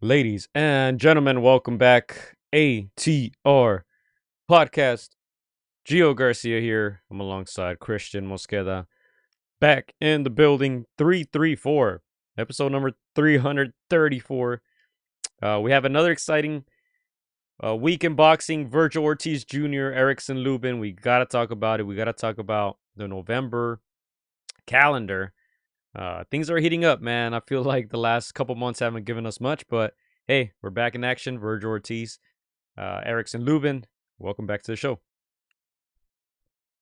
Ladies and gentlemen, welcome back. AtR podcast. Gio Garcia here. I'm alongside Christian Mosqueda. Back in the building. 334. Episode number 334. We have another exciting week in boxing. Virgil Ortiz Jr., Erickson Lubin. We got to talk about it. We got to talk about the November calendar. Things are heating up, man. I feel like the last couple months haven't given us much, but hey, we're back in action. Virgil Ortiz, Erickson Lubin, welcome back to the show.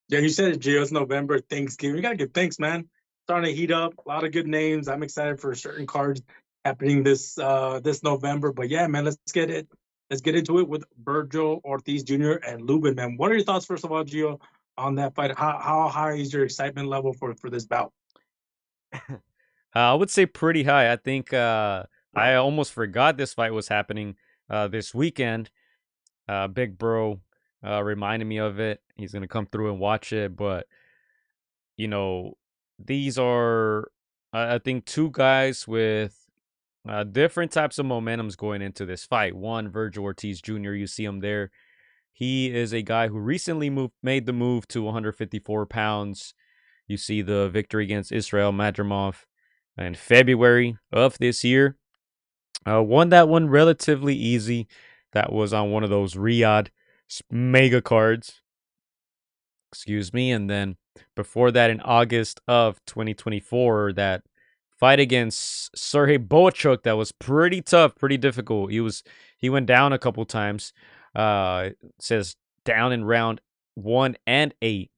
Yeah, you said it, Gio. It's November, Thanksgiving. You gotta give thanks, man. Starting to heat up. A lot of good names. I'm excited for certain cards happening this November. But yeah, man, let's get it. Let's get into it with Virgil Ortiz Jr. and Lubin, man. What are your thoughts, first of all, Gio, on that fight? How high is your excitement level for this bout? I would say pretty high. I think I almost forgot this fight was happening this weekend. Big Bro reminded me of it. He's going to come through and watch it. But, you know, these are, I think, two guys with different types of momentums going into this fight. One, Virgil Ortiz Jr., you see him there. He is a guy who recently made the move to 154 pounds. You see the victory against Israel Madrimov in February of this year. Won that one relatively easy. That was on one of those Riyadh mega cards. Excuse me. And then before that, in August of 2024, that fight against Sergey Boachuk that was pretty tough, pretty difficult. He went down a couple times. Says down in round 1 and 8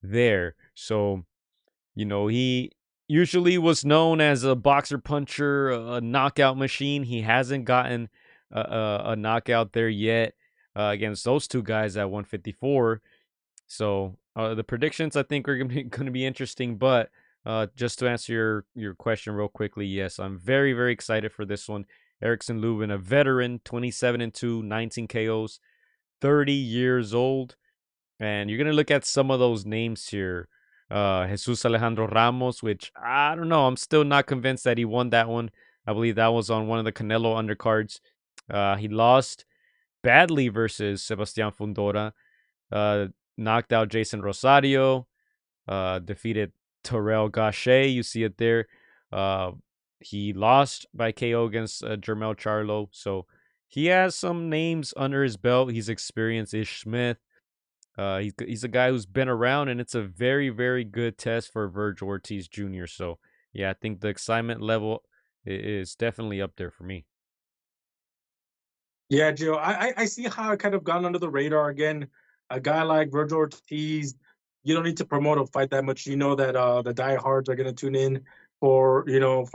there. So he usually was known as a boxer puncher, a knockout machine. He hasn't gotten a knockout there yet against those two guys at 154. So the predictions I think are going to be interesting. But just to answer your question real quickly, yes, I'm very very excited for this one. Erickson Lubin, a veteran, 27-2, 19 KOs, 30 years old, and you're gonna look at some of those names here. Jesus Alejandro Ramos, which I don't know. I'm still not convinced that he won that one. I believe that was on one of the Canelo undercards. He lost badly versus Sebastian Fundora. Uh, Knocked out Jason Rosario, defeated Terrell Gaucher. You see it there. Uh, he lost by KO against Jermel Charlo. So he has some names under his belt. He's experienced. Ish Smith. He's a guy who's been around, and it's a very very good test for Virgil Ortiz Jr. So yeah, I think the excitement level is definitely up there for me. Yeah, Gio. I see how it kind of gone under the radar again. A guy like Virgil Ortiz, you don't need to promote a fight that much. You know that the diehards are gonna tune in for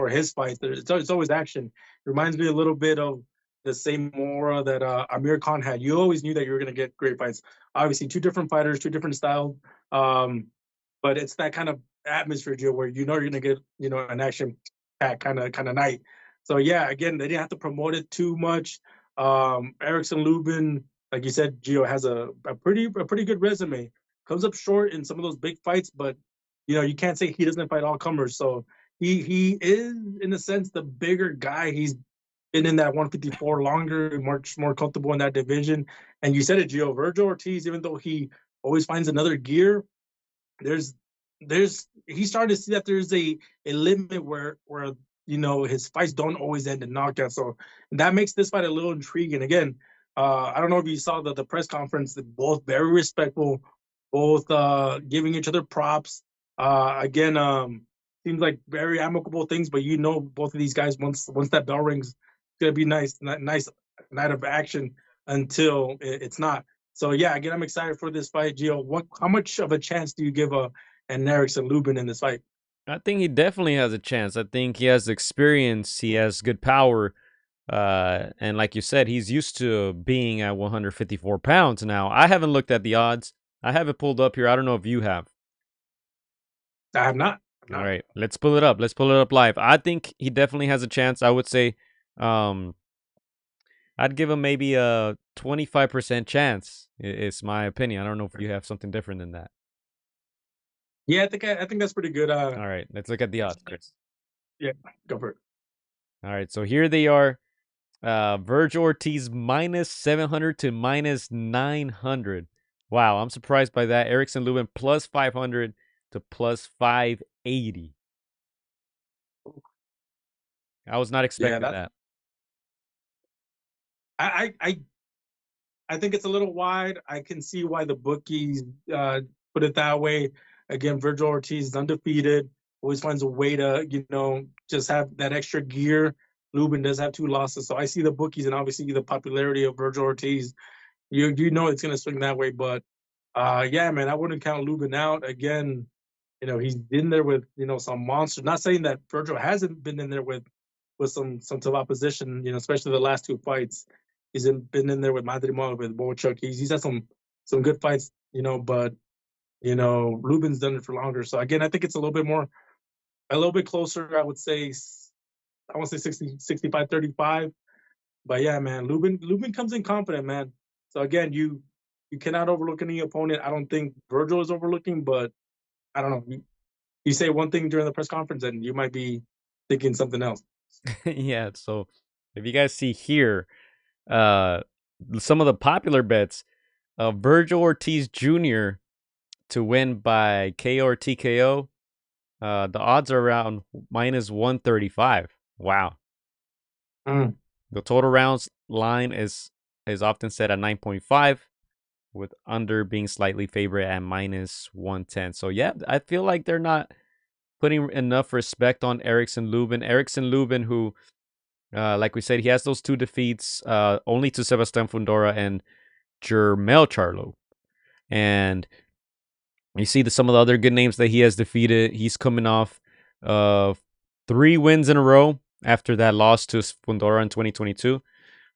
his fights. It's always action. Reminds me a little bit of the same aura that Amir Khan had. You always knew that you were gonna get great fights. Obviously, two different fighters, two different styles. Um, but it's that kind of atmosphere, Gio, where you know you're gonna get an action packed kind of night. So yeah, again, they didn't have to promote it too much. Erickson Lubin, like you said, Gio has a pretty good resume. Comes up short in some of those big fights, but you can't say he doesn't fight all comers. So he is in a sense the bigger guy. He's been in that 154 longer, much more comfortable in that division. And you said it, Gio. Virgil Ortiz, even though he always finds another gear, there's he's starting to see that there's a limit where his fights don't always end in knockout. So that makes this fight a little intriguing. Again, I don't know if you saw the press conference. Both very respectful, both giving each other props. Again, seems like very amicable things. But both of these guys, once that bell rings, it's gonna be nice night of action until it's not. So yeah, again, I'm excited for this fight, Gio. How much of a chance do you give an Erickson Lubin in this fight? I think he definitely has a chance. I think he has experience. He has good power. And like you said, he's used to being at 154 pounds now. I haven't looked at the odds. I have it pulled up here. I don't know if you have. I have not. All Not. right, let's pull it up. Let's pull it up live. I think he definitely has a chance. I would say, um, I'd give him maybe a 25% chance. It's my opinion. I don't know if you have something different than that. Yeah, I think that's pretty good. All right, let's look at the odds, Chris. Yeah, go for it. All right, so here they are. Virgil Ortiz minus 700 to minus 900. Wow, I'm surprised by that. Erickson Lubin plus 500 to plus 580. I was not Yeah, expecting that that. I think it's a little wide. I can see why the bookies put it that way. Again, Virgil Ortiz is undefeated. Always finds a way to, just have that extra gear. Lubin does have two losses, so I see the bookies and obviously the popularity of Virgil Ortiz. You know it's gonna swing that way, but yeah, man, I wouldn't count Lubin out. Again, he's been there with some monsters. Not saying that Virgil hasn't been in there with some tough opposition. Especially the last two fights. Been in there with Madrimov, with Bochuk. He's had some good fights. But Lubin's done it for longer. So again, I think it's a little bit closer. I would say I want to say 65-35. But yeah, man, Lubin comes in confident, man. So again, you cannot overlook any opponent. I don't think Virgil is overlooking, but I don't know. You say one thing during the press conference, and you might be thinking something else. Yeah, so if you guys see here, uh, some of the popular bets, Virgil Ortiz Jr. to win by KO or TKO, the odds are around minus 135. Wow. Mm. The total rounds line is often set at 9.5, with under being slightly favored at minus 110. So yeah, I feel like they're not putting enough respect on Erickson Lubin. Erickson Lubin, who, like we said, he has those two defeats, only to Sebastian Fundora and Jermel Charlo. And you see some of the other good names that he has defeated. He's coming off of 3 wins in a row after that loss to Fundora in 2022.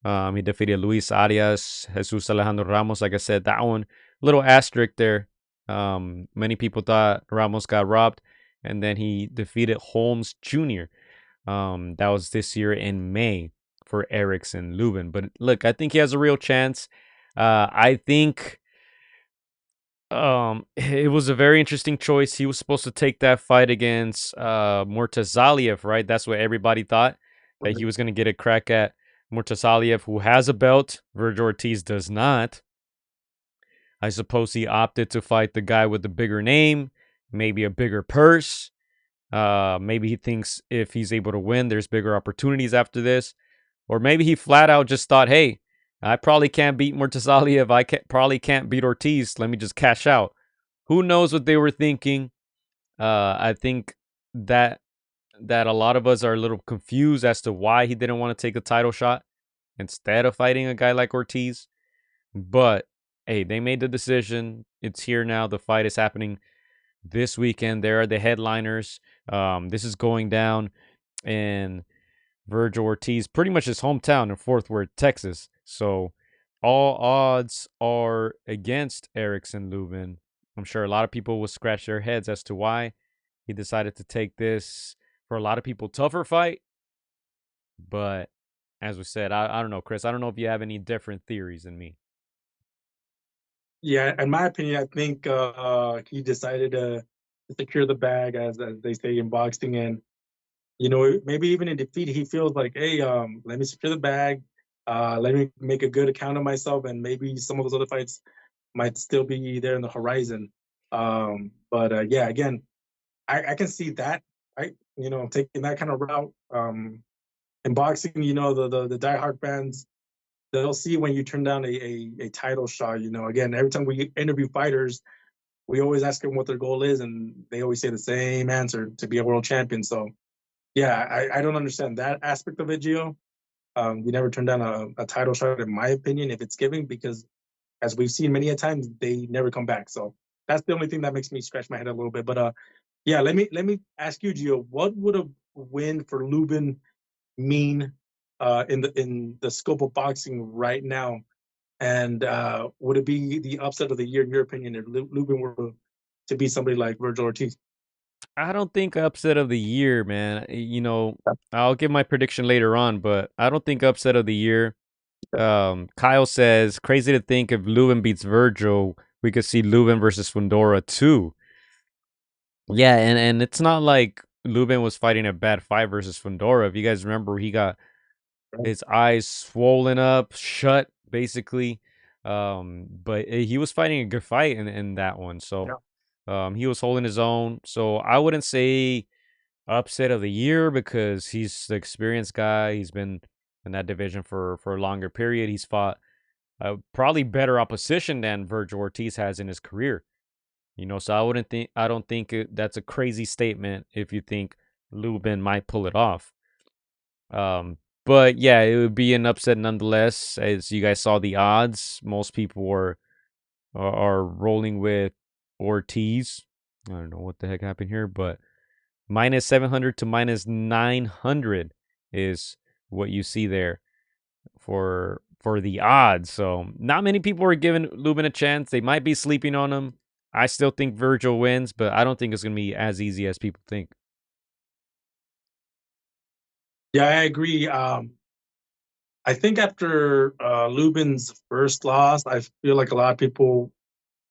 He defeated Luis Arias, Jesus Alejandro Ramos. Like I said, that one, little asterisk there. Many people thought Ramos got robbed. And then he defeated Holmes Jr. That was this year in May for Erickson Lubin. But look, I think he has a real chance. I think it was a very interesting choice. He was supposed to take that fight against Murtazaliev, right? That's what everybody thought, that he was going to get a crack at Murtazaliev, who has a belt. Virgil Ortiz does not. I suppose he opted to fight the guy with the bigger name, maybe a bigger purse. Maybe he thinks if he's able to win, there's bigger opportunities after this. Or maybe he flat out just thought, hey, I probably can't beat Murtazaliev. Probably can't beat Ortiz. Let me just cash out. Who knows what they were thinking? I think that a lot of us are a little confused as to why he didn't want to take a title shot instead of fighting a guy like Ortiz. But hey, they made the decision. It's here now. The fight is happening this weekend. There are the headliners. This is going down in Virgil Ortiz, pretty much his hometown in Fort Worth, Texas. So all odds are against Erickson Lubin. I'm sure a lot of people will scratch their heads as to why he decided to take this, for a lot of people, tougher fight. But as we said, I don't know, Chris. I don't know if you have any different theories than me. Yeah, in my opinion, I think he decided to secure the bag, as they say in boxing, and maybe even in defeat, he feels like, hey, let me secure the bag, let me make a good account of myself, and maybe some of those other fights might still be there in the horizon. But yeah, again, I can see that, right? Taking that kind of route. In boxing, the diehard fans, they'll see when you turn down a title shot. Again, every time we interview fighters, we always ask them what their goal is, and they always say the same answer: to be a world champion. So yeah, I don't understand that aspect of it, Gio. You never turn down a title shot, in my opinion, if it's given, because as we've seen many a times, they never come back. So that's the only thing that makes me scratch my head a little bit. But yeah, let me ask you, Gio, what would a win for Lubin mean in the scope of boxing right now? And would it be the upset of the year, in your opinion, if Lubin were to be somebody like Virgil Ortiz? I don't think upset of the year, man. I'll give my prediction later on, but I don't think upset of the year. Kyle says, crazy to think if Lubin beats Virgil, we could see Lubin versus Fundora too. Yeah, and it's not like Lubin was fighting a bad fight versus Fundora. If you guys remember, he got Right. his eyes swollen up, shut basically. But he was fighting a good fight in that one. So Yeah. he was holding his own. So I wouldn't say upset of the year because he's the experienced guy. He's been in that division for a longer period. He's fought probably better opposition than Virgil Ortiz has in his career. So I don't think that's a crazy statement if you think Lubin might pull it off. Um, but yeah, it would be an upset nonetheless. As you guys saw the odds, most people are rolling with Ortiz. I don't know what the heck happened here, but minus 700 to minus 900 is what you see there for the odds. So not many people are giving Lubin a chance. They might be sleeping on him. I still think Virgil wins, but I don't think it's going to be as easy as people think. Yeah, I agree. I think after Lubin's first loss, I feel like a lot of people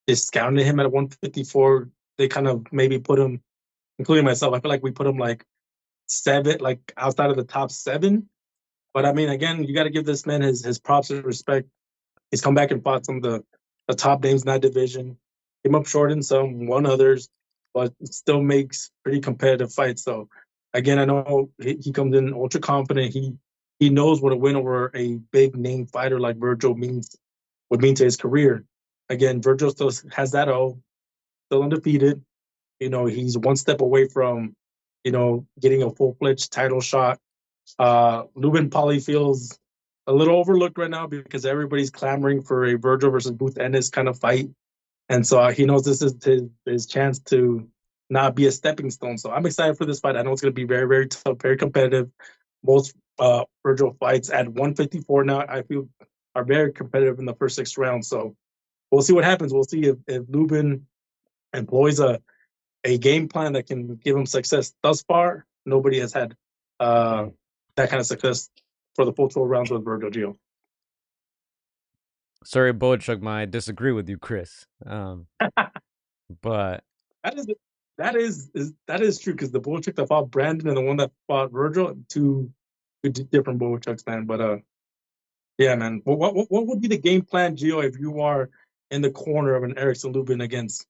discounted him at 154. They kind of maybe put him, including myself. I feel like we put him like seven, like outside of the top seven. But I mean, again, you got to give this man his props and respect. He's come back and fought some of the top names in that division. Came up short in some, won others, but still makes pretty competitive fights. So again, I know he comes in ultra confident. He knows what a win over a big name fighter like Virgil would mean to his career. Again, Virgil still has that O, still undefeated. He's one step away from, getting a full fledged title shot. Lubin probably feels a little overlooked right now because everybody's clamoring for a Virgil versus Booth Ennis kind of fight, and so he knows this is his chance to not be a stepping stone. So I'm excited for this fight. I know it's going to be very very tough, very competitive. Most Virgil fights at 154 now, I feel, are very competitive in the first 6 rounds. So we'll see what happens. We'll see if Lubin employs a game plan that can give him success. Thus far, nobody has had uh, that kind of success for the full 12 rounds with Virgil Gio. Sorry, Bochuk, I disagree with you, Chris. But That is that is true because the Bullchuck that fought Brandon and the one that fought Virgil, two different Bullchucks, man. But yeah, man. What would be the game plan, Gio, if you are in the corner of an Erickson Lubin against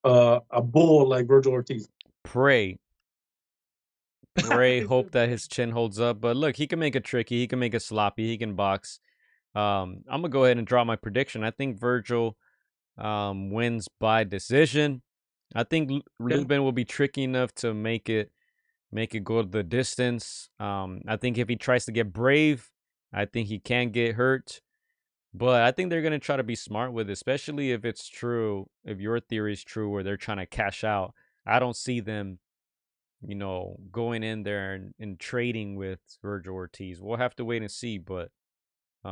a bull like Virgil Ortiz? pray, pray, He hope said, that "Pray." his chin holds up. But look, he can make it tricky. He can make it sloppy. He can box. I'm gonna go ahead and draw my prediction. I think Virgil wins by decision. I think Okay. Lubin will be tricky enough to make it go the distance. I think if he tries to get brave, I think he can get hurt. But I think they're gonna try to be smart with it, especially if it's true, if your theory is true, where they're trying to cash out. I don't see them, going in there and trading with Virgil Ortiz. We'll have to wait and see, but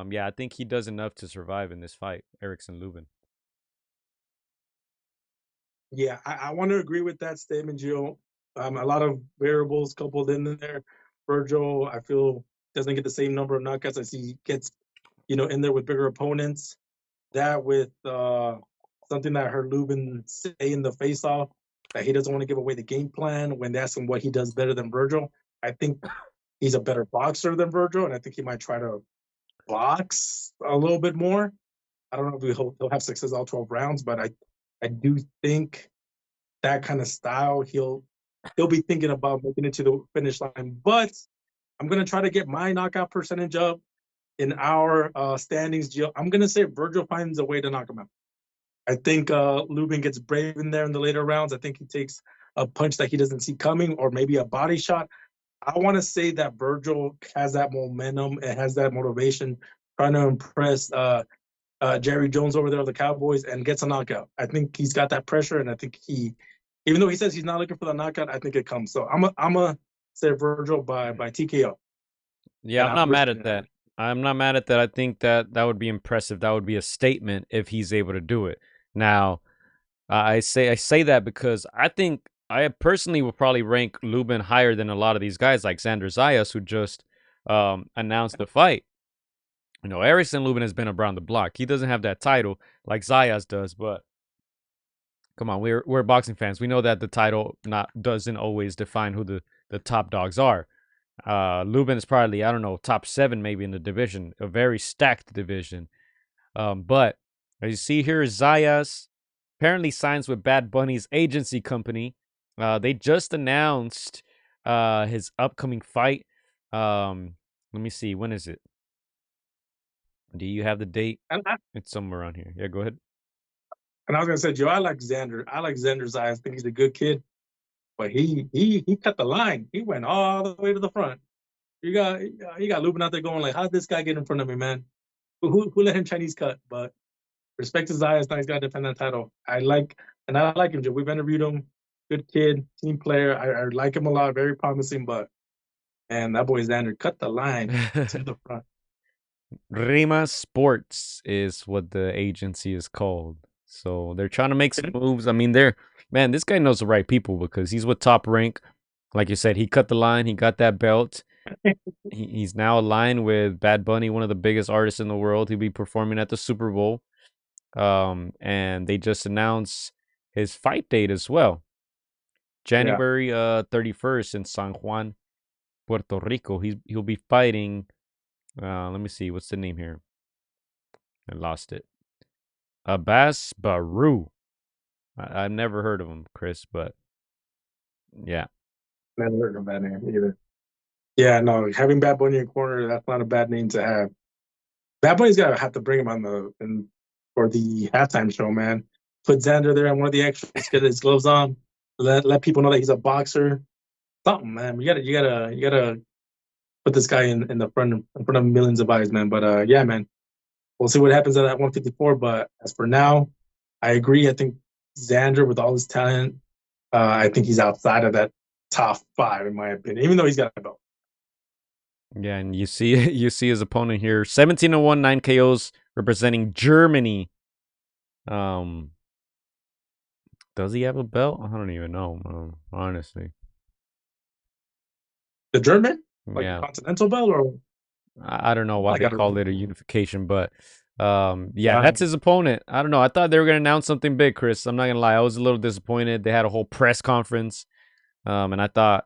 yeah, I think he does enough to survive in this fight, Erickson Lubin. Yeah, I want to agree with that statement, Gio. A lot of variables coupled in there. Virgil, I feel, doesn't get the same number of knockouts as he gets, in there with bigger opponents. That with something that I heard Lubin say in the face-off, that he doesn't want to give away the game plan when they ask him what he does better than Virgil. I think he's a better boxer than Virgil, and I think he might try to box a little bit more. I don't know if he'll have success all 12 rounds, but I do think that kind of style, he'll be thinking about making it to the finish line. But I'm gonna try to get my knockout percentage up in our standings. Gio, I'm gonna say Virgil finds a way to knock him out. I think Lubin gets brave in there in the later rounds. I think he takes a punch that he doesn't see coming, or maybe a body shot. I want to say that Virgil has that momentum and has that motivation, trying to impress Jerry Jones over there of the Cowboys and gets a knockout. I think he's got that pressure, and I think even though he says he's not looking for the knockout, I think it comes. So I'm a say Virgil by TKO, Yeah, and I'm I'm not mad risking at it. that. I'm not mad at that. I think that would be impressive. That would be a statement if he's able to do it. Now, I say that because I think I personally would probably rank Lubin higher than a lot of these guys like Xander Zayas who just announced the fight. Erickson Lubin has been around the block. He doesn't have that title like Zayas does, but come on, we're boxing fans. We know that the title not doesn't always define who the top dogs are. Lubin is probably, I don't know, top 7 maybe in the division, a very stacked division. But as you see here, Zayas apparently signs with Bad Bunny's agency company. They just announced his upcoming fight. Let me see, when is it? Do you have the date? And I, It's somewhere around here. Yeah, go ahead. and I was gonna say, Joe, I like Xander. I like Xander's eyes. I think he's a good kid, but he cut the line. He went all the way to the front. You got Lubin out there going like, how did this guy get in front of me, man? Who let him Chinese cut? But respect his eyes. Now he's got to defend that title. I like him, Joe. We've interviewed him. Good kid, team player. I like him a lot. Very promising, but man, that boy Xander cut the line to the front. Rima Sports is what the agency is called. So they're trying to make some moves. I mean, man, this guy knows the right people because he's with Top Rank. Like you said, he cut the line. He got that belt. He's now aligned with Bad Bunny, one of the biggest artists in the world. He'll be performing at the Super Bowl. And they just announced his fight date as well. Yeah, January 31st in San Juan, Puerto Rico. He'll be fighting. Let me see. What's the name here? I lost it. Abbas Baru. I've never heard of him, Chris, but yeah. never heard of that name either. Yeah, no, having Bad Bunny in corner, that's not a bad name to have. Bad Bunny's gotta have to bring him on for the halftime show, man. Put Xander there on one of the extras, get his gloves on, let people know that he's a boxer. Something, man. You gotta put this guy in the front in front of millions of eyes, man. But yeah, man. We'll see what happens at that 154. But as for now, I agree. I think Xander, with all his talent, I think he's outside of that top 5 in my opinion, even though he's got a belt. Yeah, and you see you see his opponent here, 17-1, 9 KOs, representing Germany. Um, does he have a belt? I don't even know, honestly. The German, like a Yeah, continental belt, or I don't know why I they got call it a to. unification, but yeah, that's his opponent. I don't know. I thought they were gonna announce something big, Chris. I'm not gonna lie. I was a little disappointed. They had a whole press conference, and I thought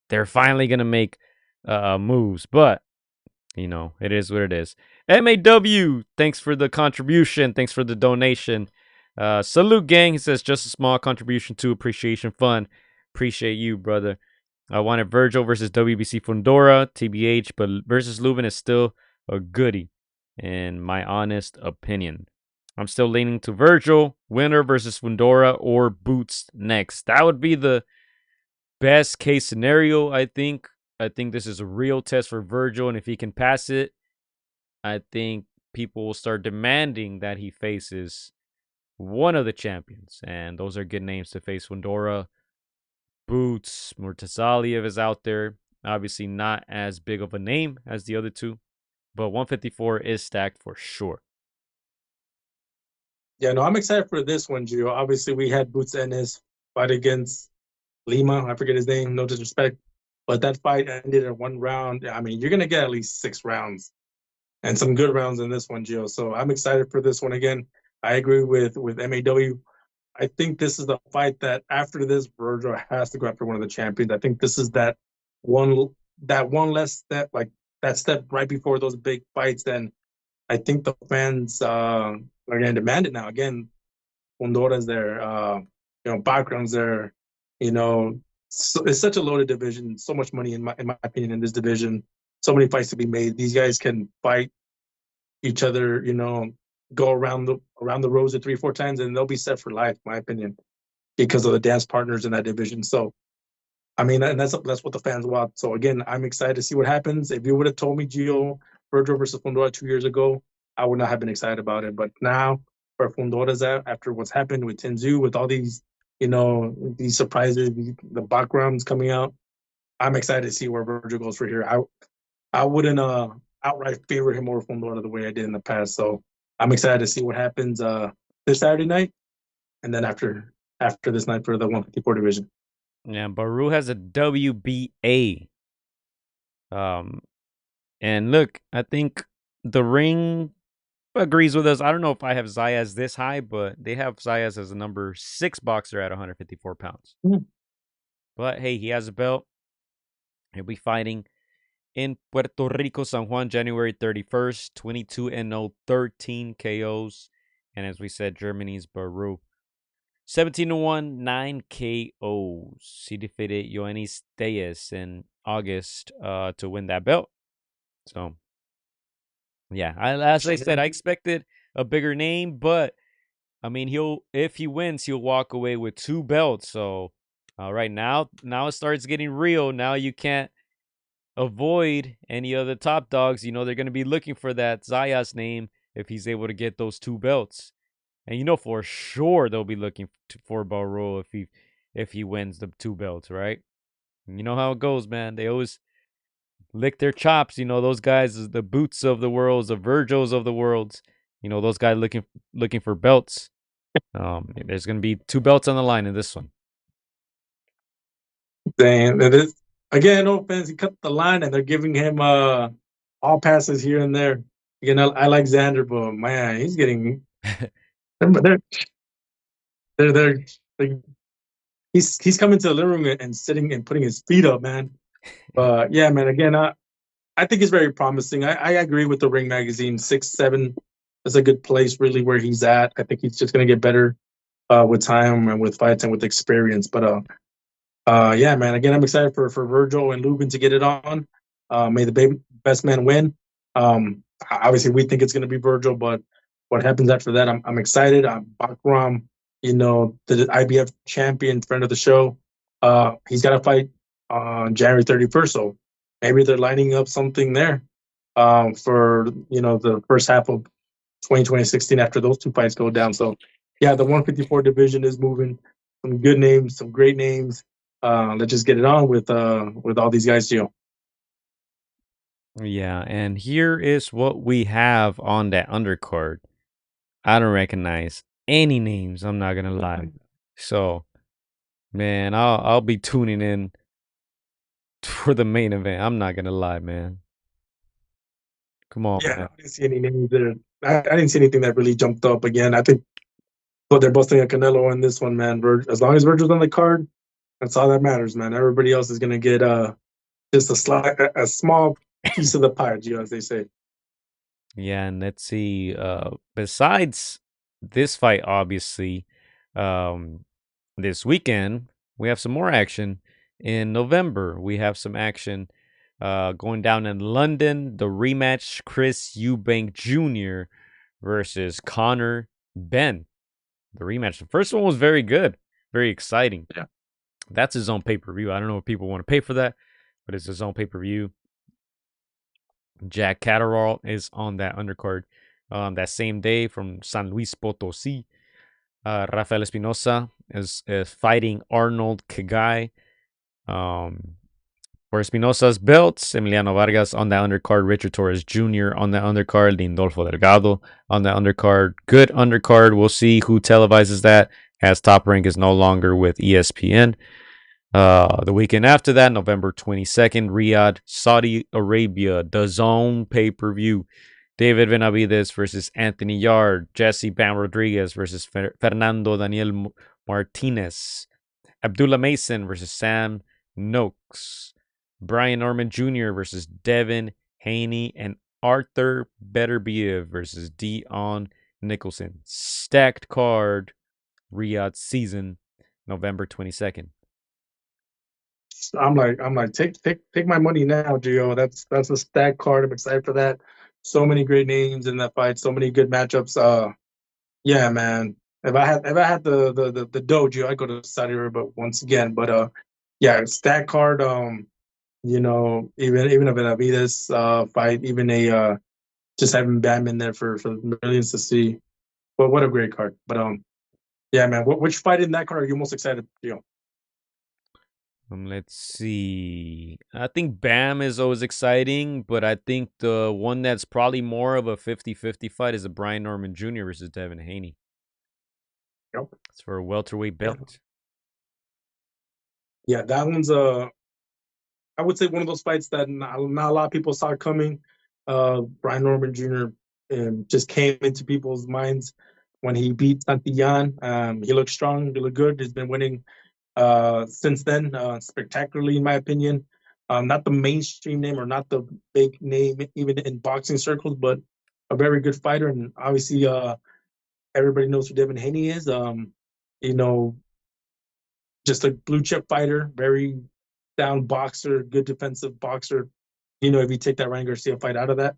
they're finally gonna make moves, but it is what it is. MAW, thanks for the contribution. Thanks for the donation. Salute, gang. He says, just a small contribution to Appreciation Fund. Appreciate you, brother. I wanted Virgil versus WBC Fundora, TBH, but versus Lubin is still a goodie, in my honest opinion. I'm still leaning to Virgil, winner versus Fundora, or Boots next. That would be the best case scenario, I think. I think this is a real test for Virgil, and if he can pass it, I think people will start demanding that he faces one of the champions, and those are good names to face. Fundora, Boots, Murtazaliev is out there. Obviously, not as big of a name as the other two, but 154 is stacked for sure. Yeah, no, I'm excited for this one, Gio. Obviously, we had Boots Ennis fight against Lima. I forget his name. No disrespect, but that fight ended in 1 round. I mean, you're gonna get at least 6 rounds and some good rounds in this one, Gio. So I'm excited for this one again. I agree with MAW. I think this is the fight that after this, Virgil has to go after one of the champions. I think this is one one less step, like that step right before those big fights. Then I think the fans are going to demand it now. Again, Hondora's there, backgrounds there. It's such a loaded division. So much money in my opinion in this division. So many fights to be made. These guys can fight each other. Go around the rows 3 4 times, and they'll be set for life. In my opinion, because of the dance partners in that division. So I mean, and that's what the fans want. So again, I'm excited to see what happens. If you would have told me Gio Virgil versus Fundora 2 years ago, I would not have been excited about it. But now, where Fundora's at, after what's happened with Tenzu, with all these surprises, the backgrounds coming out, I'm excited to see where Virgil goes for here. I wouldn't outright favor him over Fundora the way I did in the past. So I'm excited to see what happens this Saturday night, and then after this night for the 154 division. Yeah, Baru has a WBA. Um, and look, I think the ring agrees with us. I don't know if I have Zayas this high, but they have Zayas as a number 6 boxer at 154 pounds. Mm. But hey, he has a belt. He'll be fighting in Puerto Rico, San Juan, January 31st, 22-0, 13 KOs. And as we said, Germany's Baru. 17-1, 9 KOs. He defeated Ioannis Diaz in August to win that belt. So, yeah, as I said, I expected a bigger name, but I mean, if he wins, he'll walk away with 2 belts. So, right now it starts getting real. Now you can't avoid any of the top dogs. You know, they're going to be looking for that Zayas name if he's able to get those 2 belts. And you know for sure they'll be looking for Barrow if he wins the 2 belts, right? And you know how it goes, man. They always lick their chops. You know, those guys, the Boots of the worlds, the Virgils of the worlds. You know, those guys looking for belts. There's gonna be 2 belts on the line in this one. Damn, it is again. No offense, he cut the line, and they're giving him all passes here and there. Again, I like Xander, but man, he's getting they're they're, they're, they're he's coming to the living room and sitting and putting his feet up, man. But yeah, man. Again, I think he's very promising. I agree with the Ring Magazine. 6'7" is a good place, really, where he's at. I think he's just gonna get better with time and with fights and with experience. But yeah, man. Again, I'm excited for Virgil and Lubin to get it on. May the best man win. Obviously, we think it's going to be Virgil, but what happens after that, I'm excited. Bakram, you know, the IBF champion, friend of the show. He's got to fight on January 31st, so maybe they're lining up something there for the first half of 2016 after those 2 fights go down. So yeah, the 154 division is moving. Some good names, some great names. Let's just get it on with all these guys, Gio. Yeah, and here is what we have on that undercard. I don't recognize any names. I'm not gonna lie. So, man, I'll be tuning in for the main event. I'm not gonna lie, man. Come on, Yeah, man. I didn't see any names there. I didn't see anything that really jumped up. Again, I think they're busting a Canelo in this one, man. As long as Virgil's on the card, that's all that matters, man. Everybody else is gonna get just a small piece of the pie, Gio, as they say. Yeah, and let's see. Besides this fight, obviously, um, this weekend we have some more action. In November, we have some action going down in London. The rematch: Chris Eubank Jr. versus Connor Ben. The rematch. The first one was very good, very exciting. Yeah. That's his own pay per view. I don't know if people want to pay for that, but it's his own pay per view. Jack Catterall is on that undercard. That same day from San Luis Potosi, Rafael Espinosa is fighting Arnold Kagai. For Espinosa's belts, Emiliano Vargas on that undercard, Richard Torres Jr. on that undercard, Lindolfo Delgado on that undercard. Good undercard. We'll see who televises that, as Top Rank is no longer with ESPN. The weekend after that, November 22nd, Riyadh, Saudi Arabia, the Zone pay-per-view. David Benavides versus Anthony Yard. Jesse Bam Rodriguez versus Fernando Daniel Martinez. Abdullah Mason versus Sam Noakes. Brian Norman Jr. versus Devin Haney. And Arthur Beterbiev versus Dion Nicholson. Stacked card, Riyadh season, November 22nd. I'm like, take my money now, Gio. That's a stack card. I'm excited for that. So many great names in that fight. So many good matchups. Yeah, man. If I had the dojo, I'd go to Saudi Arabia once again. But yeah, stack card. Even a Benavides fight, even a just having Bam in there for millions to see. But what a great card. But yeah, man. Which fight in that card are you most excited, Gio? Let's see. I think Bam is always exciting, but I think the one that's probably more of a 50-50 fight is a Brian Norman Jr. versus Devin Haney. Yep. It's for a welterweight Yeah. belt. Yeah, that one's I would say one of those fights that not a lot of people saw coming. Brian Norman Jr. Just came into people's minds when he beat Santillan. He looked strong. He looked good. He's been winning since then, spectacularly, in my opinion. Not the mainstream name or not the big name even in boxing circles, but a very good fighter. And obviously, everybody knows who Devin Haney is. You know, just a blue chip fighter, very down boxer, good defensive boxer. If you take that Ryan Garcia fight out of that.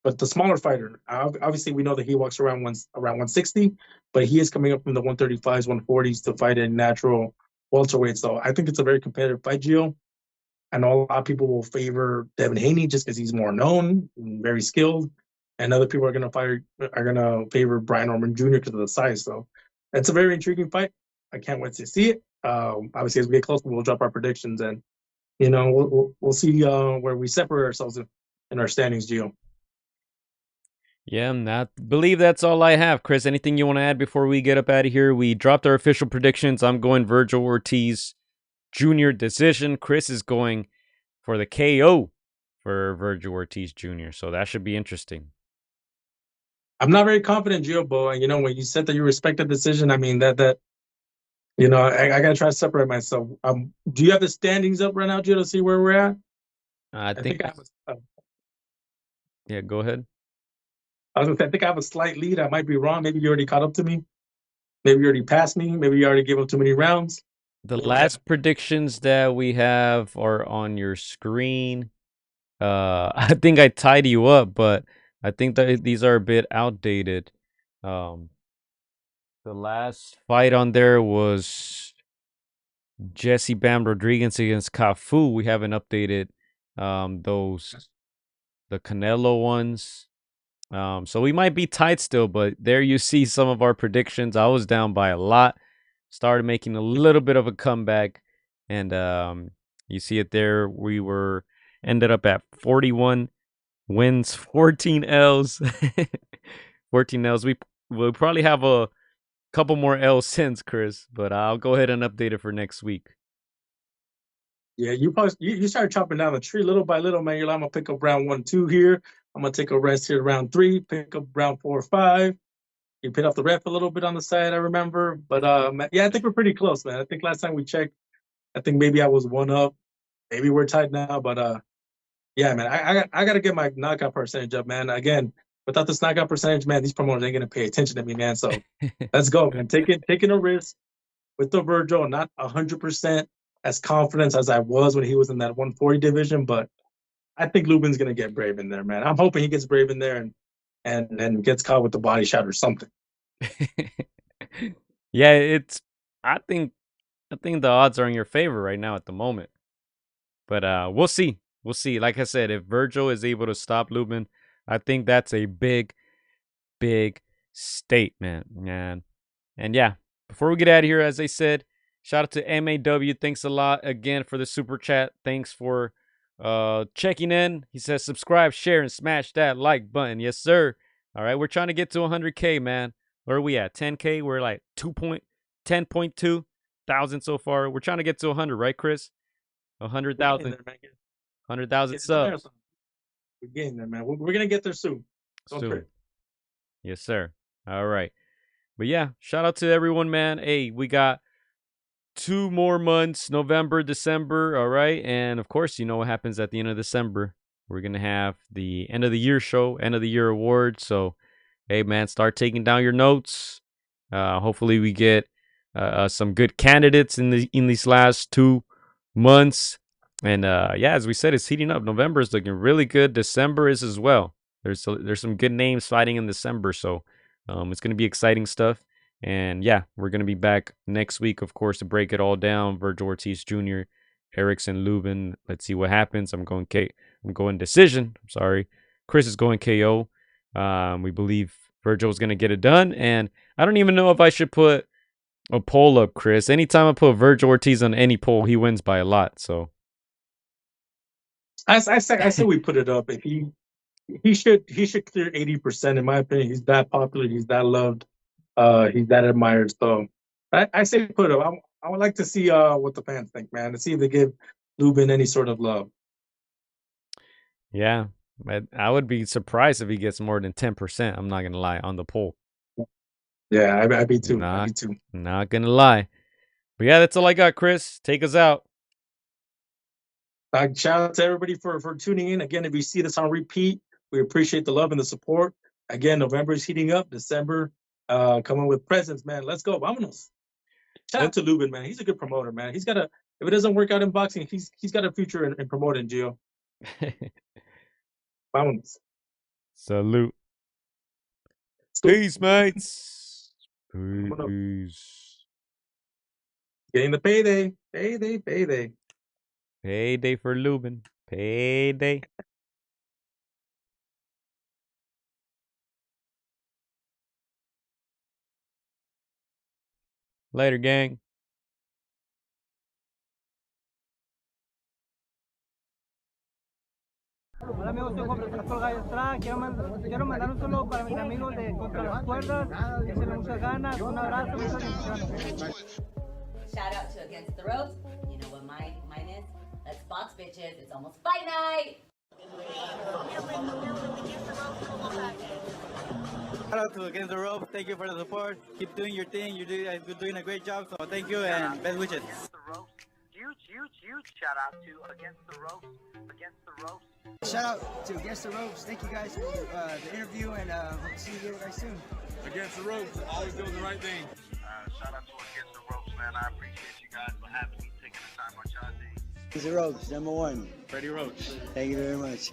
But the smaller fighter, obviously, we know that he walks around 160, but he is coming up from the 135s, 140s to fight a natural welterweight. So I think it's a very competitive fight, Gio. I know a lot of people will favor Devin Haney just because he's more known and very skilled, and other people are gonna favor Brian Orman Jr. because of the size. So it's a very intriguing fight. I can't wait to see it. Obviously, as we get closer, we'll drop our predictions, and we'll see where we separate ourselves in our standings, Gio. Yeah, not believe that's all I have, Chris. Anything you want to add before we get up out of here? We dropped our official predictions. I'm going Virgil Ortiz Jr. decision. Chris is going for the KO for Virgil Ortiz Jr. So that should be interesting. I'm not very confident, Gio, but when you said that you respect the decision, I mean that I gotta try to separate myself. Do you have the standings up right now, Gio, to see where we're at? I I think, think I have yeah, go ahead. I was gonna say I think I have a slight lead. I might be wrong. Maybe you already caught up to me. Maybe you already passed me. Maybe you already gave up too many rounds. The Where we at? last predictions that we have are on your screen. I think I tied you up, but I think that these are a bit outdated. Um, the last fight on there was Jesse Bam Rodriguez against Cafu. We haven't updated those the Canelo ones. So we might be tight still, but there you see some of our predictions. I was down by a lot, started making a little bit of a comeback, and you see it there. We were ended up at 41 wins, 14 L's, 14 L's. We'll probably have a couple more L's since, Chris, but I'll go ahead and update it for next week. Yeah, you started chopping down the tree little by little, man. You're like, I'm gonna pick up round 1, 2 here. I'm gonna take a rest here round 3, pick up round 4, 5. You paid off the ref a little bit on the side, I remember. But yeah, I think we're pretty close, man. I think last time we checked, I think maybe I was one up. Maybe we're tied now, but yeah, man, I got to get my knockout percentage up, man. Again, without this knockout percentage, man, these promoters ain't gonna pay attention to me, man. So let's go, man. Taking a risk with the Virgil, not 100% as confident as I was when he was in that 140 division, but I think Lubin's gonna get brave in there, man. I'm hoping he gets brave in there and gets caught with the body shot or something. Yeah, I think I think the odds are in your favor right now at the moment. But we'll see. We'll see. Like I said, if Virgil is able to stop Lubin, I think that's a big, big statement, man. And yeah, before we get out of here, as I said, shout out to MAW. Thanks a lot again for the super chat. Thanks for checking in. He says subscribe, share, and smash that like button. Yes, sir. All right, we're trying to get to 100K, man. Where are we at? 10K? We're like 10.2 thousand so far. We're trying to get to 100, right, Chris? We're getting 100,000. there, man. 100,000 It's a subs marathon. We're getting there, man. We're gonna get there soon. Don't soon. trip. Yes, sir. All right. But yeah, shout out to everyone, man. Hey, we got 2 more months, November, December. All right. And of course, you know what happens at the end of December. We're going to have the end of the year show, end of the year award. So, hey, man, start taking down your notes. Hopefully, we get some good candidates in these last 2 months. And yeah, as we said, it's heating up. November is looking really good. December is as well. There's some good names fighting in December. So it's going to be exciting stuff. And yeah, we're going to be back next week, of course, to break it all down. Virgil Ortiz Jr., Erickson, Lubin. Let's see what happens. I'm going decision. I'm sorry. Chris is going KO. We believe Virgil's going to get it done. And I don't even know if I should put a poll up, Chris. Anytime I put Virgil Ortiz on any poll, he wins by a lot. So I say we put it up. If he should clear 80%, in my opinion. He's that popular. He's that loved. He's that admired. So I say put it up. I would like to see what the fans think, man, to see if they give Lubin any sort of love. yeah, I would be surprised if he gets more than 10%. I'm not going to lie on the poll. Yeah, I'd be too. I'd be Not, too. not going to lie. But yeah, that's all I got, Chris. Take us out. Shout out to everybody for tuning in. Again, if you see this on repeat, we appreciate the love and the support. Again, November is heating up. December, coming with presents, man. Let's go. Vámonos. Shout out to Lubin, man. He's a good promoter, man. He's got a, if it doesn't work out in boxing, he's got a future in promoting, Gio. Vámonos. Salute. Peace, mates. Peace. Getting the payday. Payday. Payday for Lubin. Payday. Later, gang. Hola amigos, soy Juan Francisco Gallo Estrada. Quiero mandar un saludo para mis amigos de Contra las Cuerdas. Échenle muchas ganas. Un abrazo, muchas bendiciones. Shout out to Against the Ropes. You know what mine is? Let's box, bitches. It's almost fight night. Shout out to Against the Ropes. Thank you for the support. Keep doing your thing. You're doing a great job. So thank you and best wishes. Huge shout out to Against the Ropes. Shout out to Against the Ropes. Thank you guys for the interview and hope to see you guys soon. Against the Ropes, always doing the right thing. Shout out to Against the Ropes, man. I appreciate you guys for having me, taking the time out y'all day. Against the Ropes, #1. Freddie Roach. Thank you very much.